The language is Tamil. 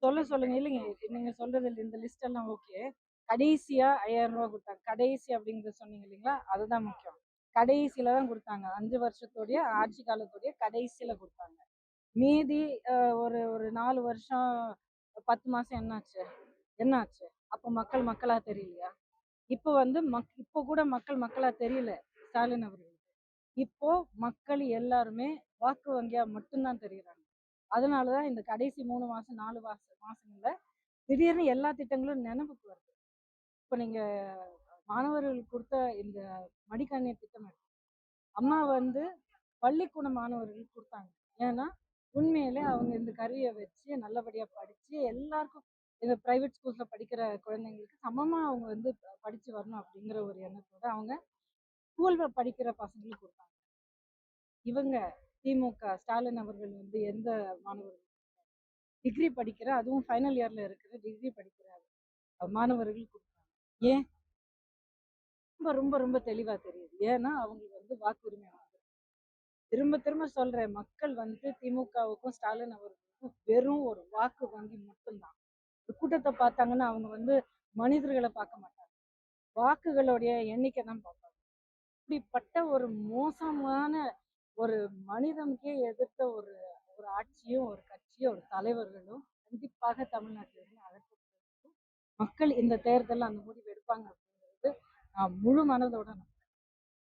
சொல்லுங்க. இல்லைங்க. நீங்க சொல்றது இந்த லிஸ்ட் எல்லாம் ஓகே. கடைசியா ரூ. 5000 குடுத்தாங்க. கடைசி அப்படிங்கிறத சொன்னீங்க இல்லைங்களா? அதுதான் முக்கியம். கடைசியில தான் குடுத்தாங்க. 5 வருஷத்துடைய ஆட்சி காலத்துடைய கடைசியில குடுத்தாங்க. மீதி ஒரு ஒரு 4 வருஷம் 10 மாசம் என்னாச்சு? என்னாச்சு? அப்போ மக்கள் மக்களா தெரியலையா? இப்போ வந்து இப்போ கூட மக்கள் மக்களா தெரியல ஸ்டாலின் அவர்களுக்கு. இப்போ மக்கள் எல்லாருமே வாக்கு வங்கியா மட்டும்தான் தெரியுறாங்க. அதனாலதான் இந்த கடைசி 3 மாசம் 4 மாசங்கள்ல திடீர்னு எல்லா திட்டங்களும் நினைவுக்கு வருது. இப்ப நீங்க மாணவர்களுக்கு கொடுத்த இந்த மடிக்கணினி திட்டம் அம்மா வந்து பள்ளிக்கூட மாணவர்களுக்கு கொடுத்தாங்க. ஏன்னா உண்மையிலே அவங்க இந்த கருவியை வச்சு நல்லபடியா படிச்சு எல்லாருக்கும் இந்த பிரைவேட் ஸ்கூல்ஸ்ல படிக்கிற குழந்தைங்களுக்கு சமமா அவங்க வந்து படிச்சு வரணும் அப்படிங்கிற ஒரு எண்ணத்தோட அவங்க ஸ்கூல்ல படிக்கிற பசங்களுக்கு கொடுத்தாங்க. இவங்க திமுக ஸ்டாலின் அவர்கள் வந்து எந்த மாணவர்கள் டிகிரி படிக்கிற, அதுவும் ஃபைனல் இயர்ல இருக்கிற டிகிரி படிக்கிற மாணவர்கள் கொடுத்தாங்க. ஏன்? ரொம்ப ரொம்ப ரொம்ப தெளிவா தெரியுது. ஏன்னா அவங்களுக்கு வந்து வாக்குரிமை வாங்குது. திரும்ப திரும்ப சொல்றேன், மக்கள் வந்து திமுகவுக்கும் ஸ்டாலின் அவர்களுக்கும் வெறும் ஒரு வாக்கு வங்கி மட்டும்தான். ஒரு கூட்டத்தை பார்த்தாங்கன்னா அவங்க வந்து மனிதர்களை பார்க்க மாட்டாங்க, வாக்குகளுடைய எண்ணிக்கை தான் பார்ப்பாங்க. இப்படிப்பட்ட ஒரு மோசமான ஒரு மனிதனுக்கே எதிர்த்த ஒரு ஒரு ஆட்சியும் ஒரு கட்சியும் ஒரு தலைவர்களும் கண்டிப்பாக தமிழ்நாட்டிலிருந்து அகற்றப்படும். மக்கள் இந்த தேர்தலில் அந்த முடிவு எடுப்பாங்க அப்படிங்கிறது நான் முழு மனதோட